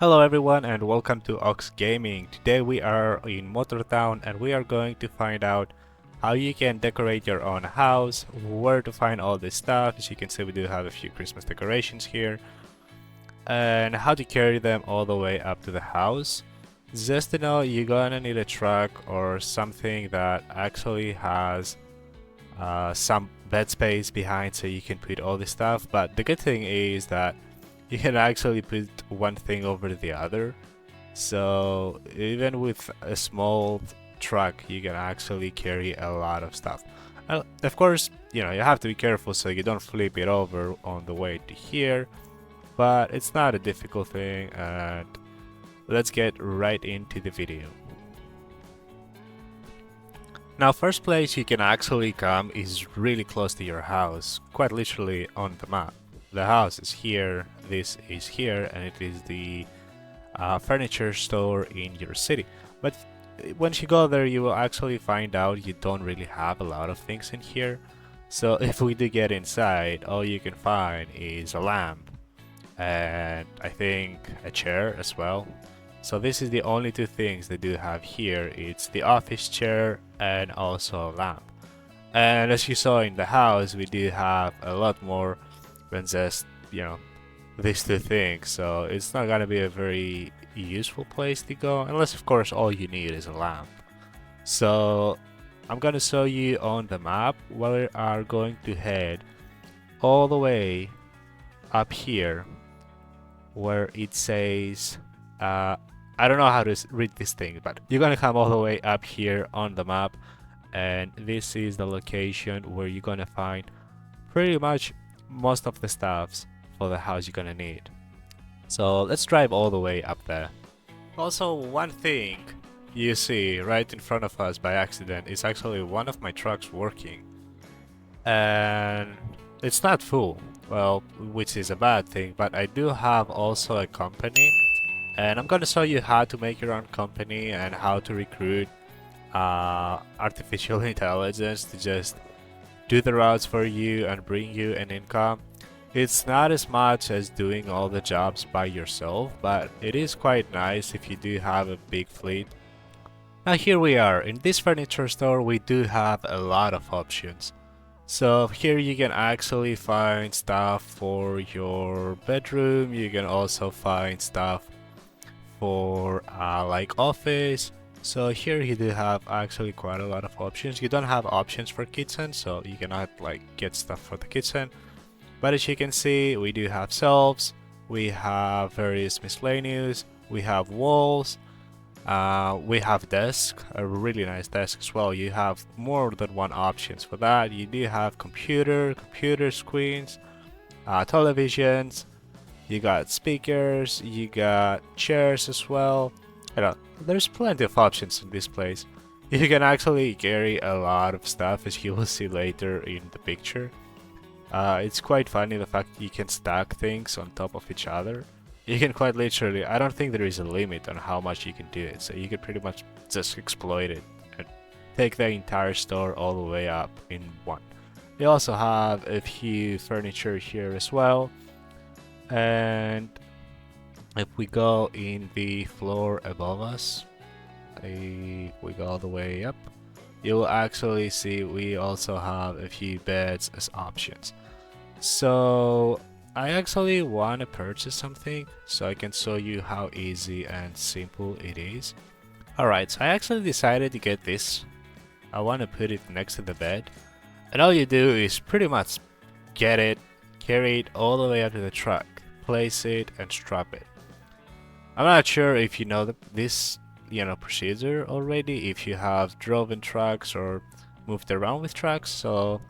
Hello everyone and welcome to Ox Gaming. Today we are in MotorTown and we are going to find out how you can decorate your own house, where to find all this stuff. As you can see, we do have a few Christmas decorations here, and how to carry them all the way up to the house. Just to know, you're gonna need a truck or something that actually has some bed space behind so you can put all this stuff. But the good thing is that you can actually put one thing over the other. So even with a small truck, you can actually carry a lot of stuff. Of course, you have to be careful so you don't flip it over on the way to here, but it's not a difficult thing, and let's get right into the video. Now, first place you can actually come is really close to your house, quite literally on the map. The house is here, this is here, and it is the furniture store in your city. But once you go there, you will actually find out you don't really have a lot of things in here. So if we do get inside, all you can find is a lamp and I think a chair as well. So this is the only two things they do have here. It's the office chair and also a lamp. And as you saw in the house, we do have a lot more than just, these two things. So it's not gonna be a very useful place to go, unless of course all you need is a lamp. So I'm gonna show you on the map. We are going to head all the way up here where it says, I don't know how to read this thing, but you're gonna come all the way up here on the map, and this is the location where you're gonna find pretty much most of the stuffs for the house you're gonna need. So let's drive all the way up there. Also, one thing you see right in front of us by accident is actually one of my trucks working, and it's not full, well, which is a bad thing, but I do have also a company, and I'm gonna show you how to make your own company and how to recruit artificial intelligence to just do the routes for you and bring you an income. It's not as much as doing all the jobs by yourself, but it is quite nice if you do have a big fleet. Now here we are. In this furniture store, we do have a lot of options. So here you can actually find stuff for your bedroom. You can also find stuff for like office. So here you do have actually quite a lot of options. You don't have options for kitchen, so you cannot like get stuff for the kitchen. But as you can see, we do have shelves, we have various miscellaneous, we have walls, we have desk, a really nice desk as well. You have more than one options for that. You do have computer screens, televisions, you got speakers, you got chairs as well. There's plenty of options in this place. You can actually carry a lot of stuff, as you will see later in the picture. It's quite funny the fact you can stack things on top of each other. You can quite literally, I don't think there is a limit on how much you can do it, so you can pretty much just exploit it and take the entire store all the way up in one. We also have a few furniture here as well, and if we go in the floor above us, if we go all the way up, you will actually see we also have a few beds as options. So I actually want to purchase something so I can show you how easy and simple it is. Alright, so I actually decided to get this. I want to put it next to the bed, and all you do is pretty much get it, carry it all the way up to the truck, place it, and strap it. I'm not sure if you know this procedure already, if you have driven trucks or moved around with trucks. So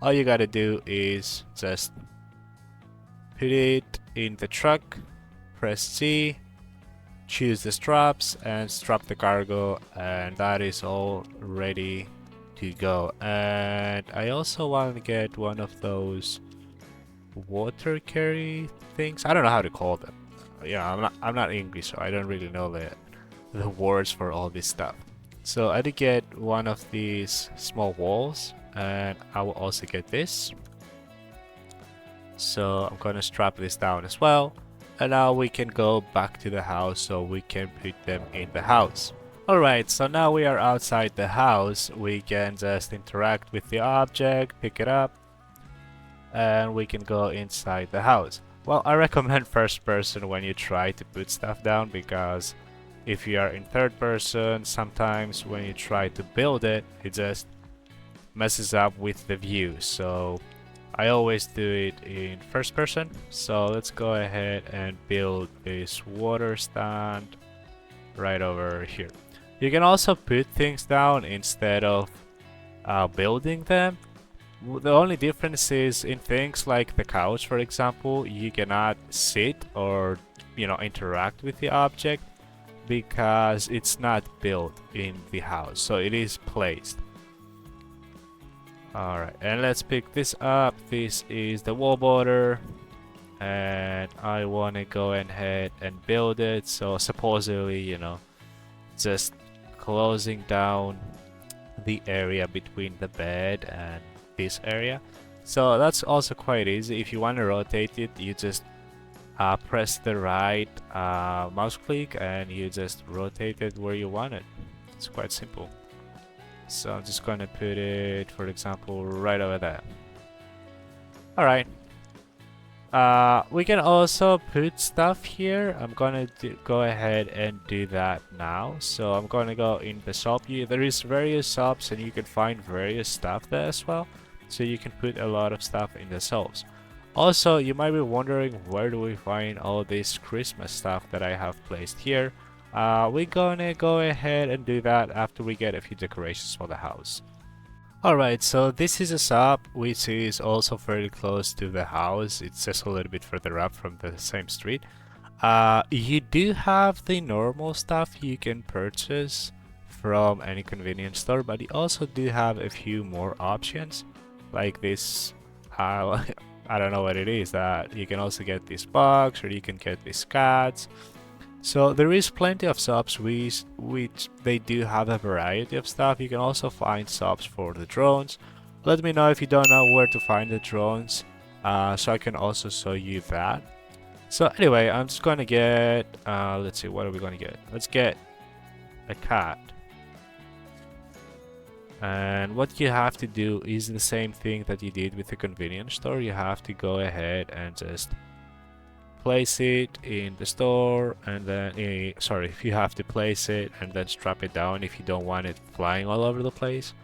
all you gotta do is just put it in the truck, press C, choose the straps, and strap the cargo, and that is all ready to go. And I also want to get one of those water carry things. I don't know how to call them. I'm not English, so I don't really know the words for all this stuff. So I did get one of these small walls, and I will also get this. So I'm gonna strap this down as well, And now we can go back to the house so we can put them in the house. Alright, so now we are outside the house. We can just interact with the object, pick it up, and we can go inside the house. Well, I recommend first person when you try to put stuff down, because if you are in third person, sometimes when you try to build it, it just messes up with the view. So I always do it in first person. So let's go ahead and build this water stand right over here. You can also put things down instead of building them. The only difference is in things like the couch, for example, you cannot sit or, interact with the object because it's not built in the house, so it is placed. Alright, and let's pick this up. This is the wall border, and I want to go ahead and build it. So supposedly, just closing down the area between the bed and this area. So that's also quite easy. If you want to rotate it, you just press the right mouse click and you just rotate it where you want it. It's quite simple. So I'm just going to put it, for example, right over there. Alright. We can also put stuff here. I'm going to go ahead and do that now. So I'm going to go in the shop. There is various shops and you can find various stuff there as well. So you can put a lot of stuff in the shelves. Also, you might be wondering, where do we find all this Christmas stuff that I have placed here? We're gonna go ahead and do that after we get a few decorations for the house. Alright, so this is a shop which is also very close to the house. It's just a little bit further up from the same street. You do have the normal stuff you can purchase from any convenience store, but you also do have a few more options. Like this, I don't know what it is, that you can also get this box, or you can get these cats. So there is plenty of shops which they do have a variety of stuff. You can also find shops for the drones. Let me know if you don't know where to find the drones, so I can also show you that. So anyway, I'm just going to get, let's see, what are we going to get? Let's get a cat. And what you have to do is the same thing that you did with the convenience store. You have to go ahead and just place it in the store, and then if you have to place it and then strap it down if you don't want it flying all over the place.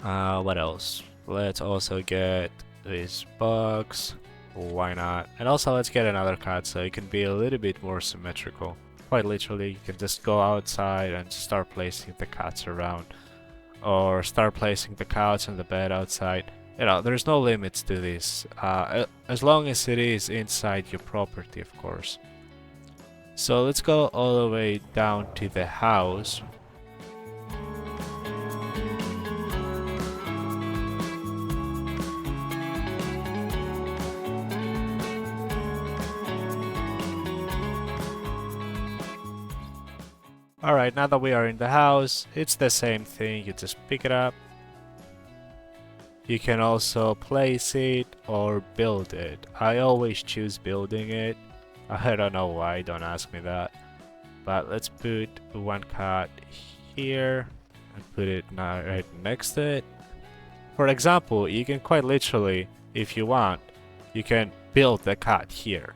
What else? Let's also get this box. Why not? And also let's get another cat so it can be a little bit more symmetrical. Quite literally, you can just go outside and start placing the cats around, or start placing the couch and the bed outside. There's no limits to this, as long as it is inside your property, of course. So let's go all the way down to the house. Alright, now that we are in the house, it's the same thing. You just pick it up. You can also place it or build it. I always choose building it. I don't know why, don't ask me that. But let's put one cat here and put it right next to it. For example, you can quite literally, if you want, you can build the cat here.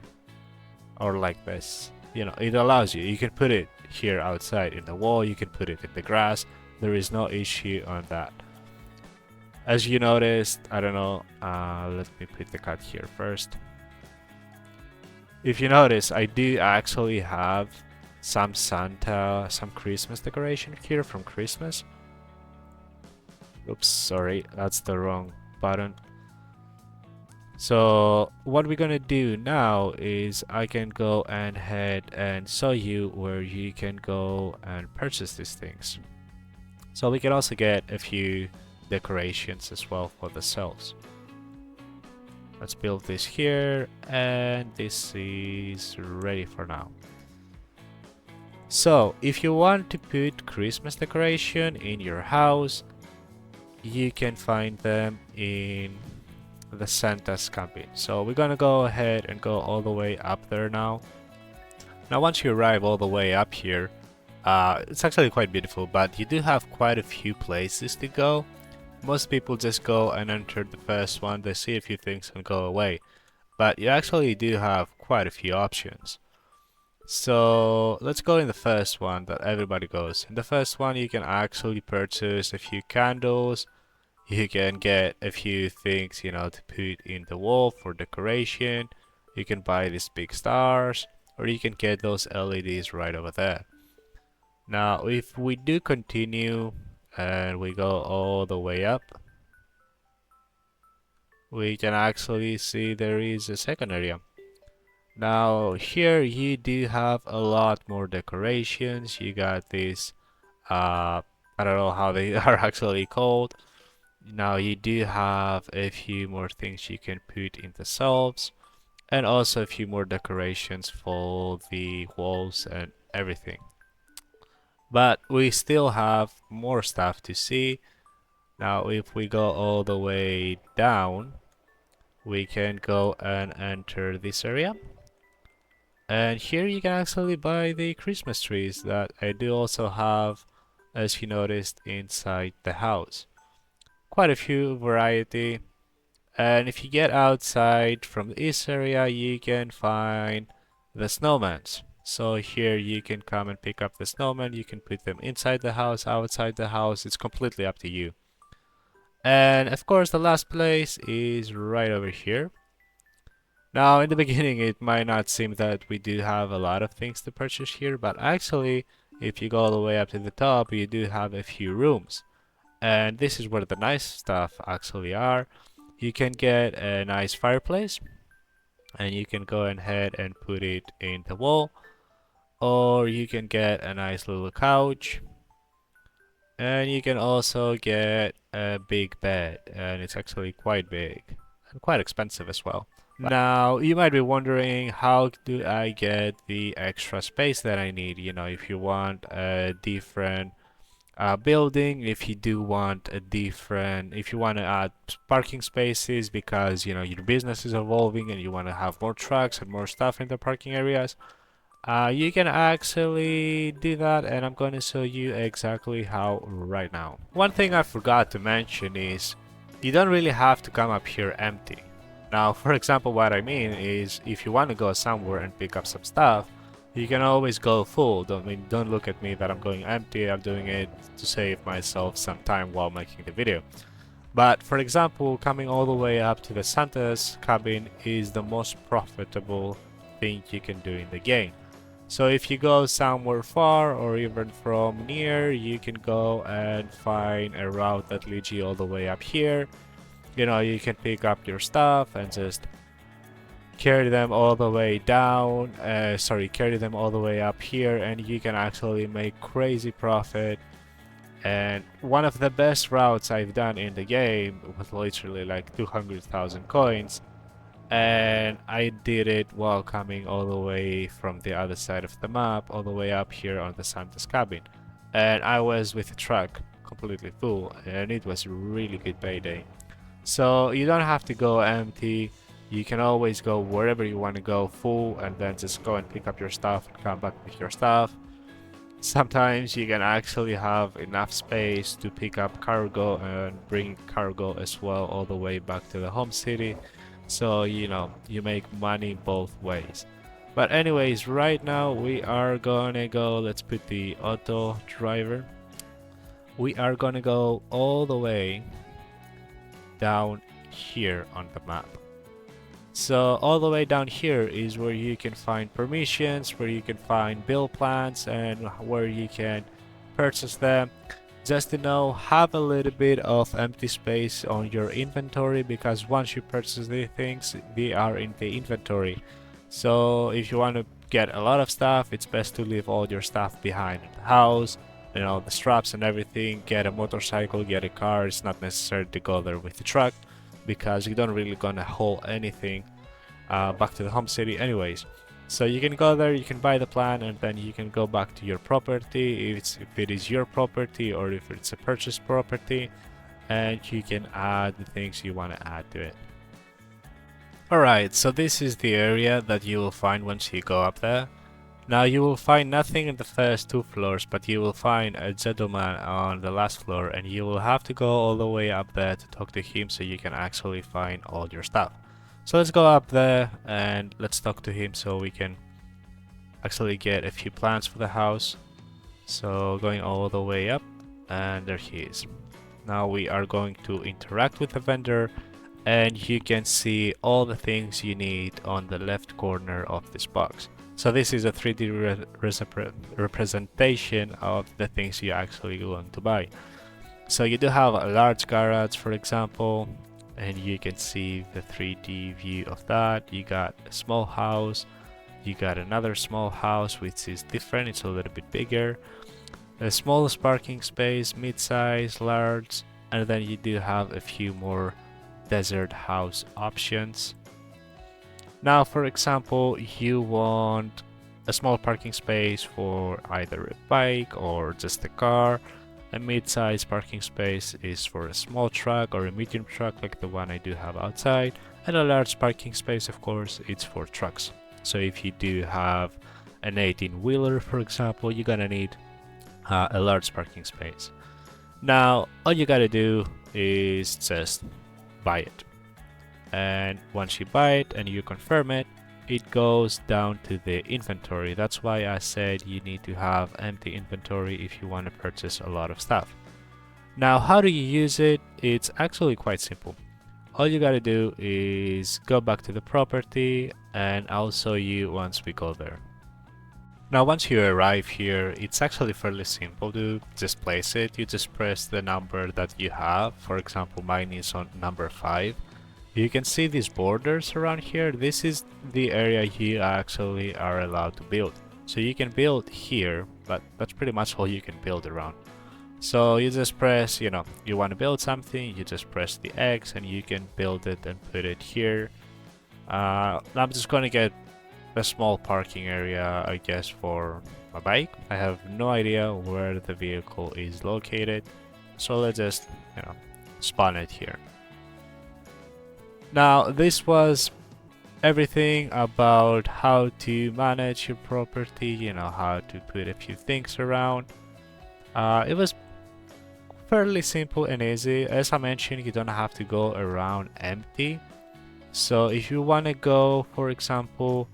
Or like this. It allows you. You can put it here outside in the wall, you can put it in the grass. There is no issue on that. As you noticed, I don't know, let me put the cat here first. If you notice, I do actually have some Santa, some Christmas decoration here from Christmas. Oops, sorry, that's the wrong button. So what we're gonna do now is I can go ahead and show you where you can go and purchase these things. So we can also get a few decorations as well for the shelves. Let's build this here, and this is ready for now. So if you want to put Christmas decoration in your house, you can find them in the Santa's cabin. So we're gonna go ahead and go all the way up there now. Now once you arrive all the way up here, it's actually quite beautiful, but you do have quite a few places to go. Most people just go and enter the first one, they see a few things and go away. But you actually do have quite a few options. So let's go in the first one that everybody goes. In the first one you can actually purchase a few candles. You can get a few things, you know, to put in the wall for decoration. You can buy these big stars, or you can get those LEDs right over there. Now, if we do continue and we go all the way up, we can actually see there is a second area. Now, here you do have a lot more decorations. You got these, I don't know how they are actually called. Now you do have a few more things you can put in the shelves, and also a few more decorations for the walls and everything. But we still have more stuff to see. Now if we go all the way down, we can go and enter this area. And here you can actually buy the Christmas trees that I do also have, as you noticed, inside the house. Quite a few variety. And if you get outside from this area, you can find the snowmans. So here you can come and pick up the snowman. You can put them inside the house, outside the house. It's completely up to you. And of course, the last place is right over here. Now, in the beginning, it might not seem that we do have a lot of things to purchase here, but actually, if you go all the way up to the top, you do have a few rooms. And this is where the nice stuff actually are. You can get a nice fireplace, and you can go ahead and put it in the wall, or you can get a nice little couch, and you can also get a big bed, and it's actually quite big and quite expensive as well. Now you might be wondering, how do I get the extra space that I need? You know, if you want a different building, if you do want a different, if you want to add parking spaces because you know your business is evolving and you want to have more trucks and more stuff in the parking areas, you can actually do that, and I'm going to show you exactly how right now. One thing I forgot to mention is you don't really have to come up here empty. Now, for example, what I mean is if you want to go somewhere and pick up some stuff, you can always go full. Don't look at me that I'm going empty. I'm doing it to save myself some time while making the video. But for example, coming all the way up to the Santa's cabin is the most profitable thing you can do in the game. So if you go somewhere far or even from near, you can go and find a route that leads you all the way up here. You know, you can pick up your stuff and just carry them all the way down, carry them all the way up here, and you can actually make crazy profit. And one of the best routes I've done in the game was literally like 200,000 coins, and I did it while coming all the way from the other side of the map all the way up here on the Santa's cabin, and I was with a truck completely full, and it was a really good payday. So you don't have to go empty. You can always go wherever you want to go full, and then just go and pick up your stuff and come back with your stuff. Sometimes you can actually have enough space to pick up cargo and bring cargo as well all the way back to the home city. So, you know, you make money both ways. But anyways, right now we are gonna go, let's put the auto driver. We are gonna go all the way down here on the map. So all the way down here is where you can find permissions, where you can find bill plans, and where you can purchase them. Just to know, have a little bit of empty space on your inventory, because once you purchase the things, they are in the inventory. So if you want to get a lot of stuff, it's best to leave all your stuff behind in the house. You know, the straps and everything. Get a motorcycle, get a car. It's not necessary to go there with the truck, because you don't really gonna haul anything back to the home city anyways. So you can go there, you can buy the plan, and then you can go back to your property if it is your property, or if it's a purchased property, and you can add the things you want to add to it. Alright, so this is the area that you will find once you go up there. Now you will find nothing in the first 2 floors, but you will find a gentleman on the last floor, and you will have to go all the way up there to talk to him so you can actually find all your stuff. So let's go up there and let's talk to him so we can actually get a few plans for the house. So going all the way up, and there he is. Now we are going to interact with the vendor, and you can see all the things you need on the left corner of this box. So this is a 3D representation of the things you're actually going to buy. So you do have a large garage, for example, and you can see the 3D view of that. You got a small house, you got another small house which is different, it's a little bit bigger, a smallest parking space, mid-size, large, and then you do have a few more desert house options. Now, for example, you want a small parking space for either a bike or just a car. A mid-size parking space is for a small truck or a medium truck like the one I do have outside. And a large parking space, of course, it's for trucks. So if you do have an 18-wheeler, for example, you're gonna need a large parking space. Now, all you gotta do is just buy it. And once you buy it and you confirm it, it goes down to the inventory. That's why I said you need to have empty inventory if you want to purchase a lot of stuff. Now, how do you use it? It's actually quite simple. All you gotta do is go back to the property, and I'll show you once we go there. Now, once you arrive here, it's actually fairly simple to just place it. You just press the number that you have. For example, mine is on number 5. You can see these borders around here. This is the area you actually are allowed to build. So you can build here, but that's pretty much all you can build around. So you just press, you want to build something, you just press the X and you can build it and put it here. I'm just going to get a small parking area, I guess, for my bike. I have no idea where the vehicle is located. So let's just, spawn it here. Now, this was everything about how to manage your property, how to put a few things around. It was fairly simple and easy. As I mentioned, you don't have to go around empty. So if you want to go, for example,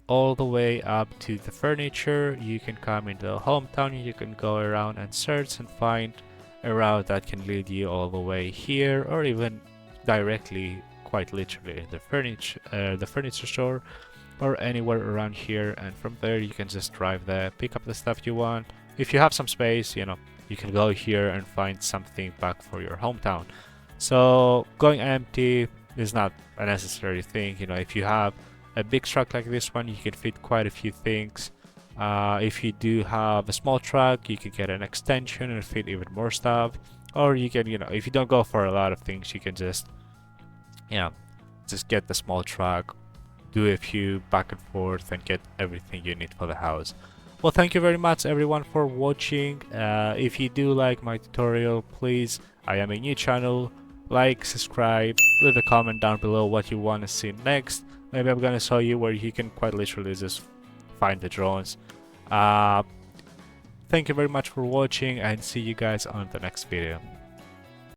all the way up to the furniture, you can come into the hometown, you can go around and search and find a route that can lead you all the way here, or even directly, quite literally, the furniture store or anywhere around here, and from there you can just drive there, pick up the stuff you want. If you have some space, you can go here and find something back for your hometown. So going empty is not a necessary thing. If you have a big truck like this one, you can fit quite a few things. If you do have a small truck, you can get an extension and fit even more stuff. Or you can, if you don't go for a lot of things, you can just get the small truck, do a few back and forth, and get everything you need for the house. Well, thank you very much everyone for watching. If you do like my tutorial, please, I am a new channel, like, subscribe, leave a comment down below what you want to see next. Maybe I'm gonna show you where you can quite literally just find the drones. Thank you very much for watching, and see you guys on the next video.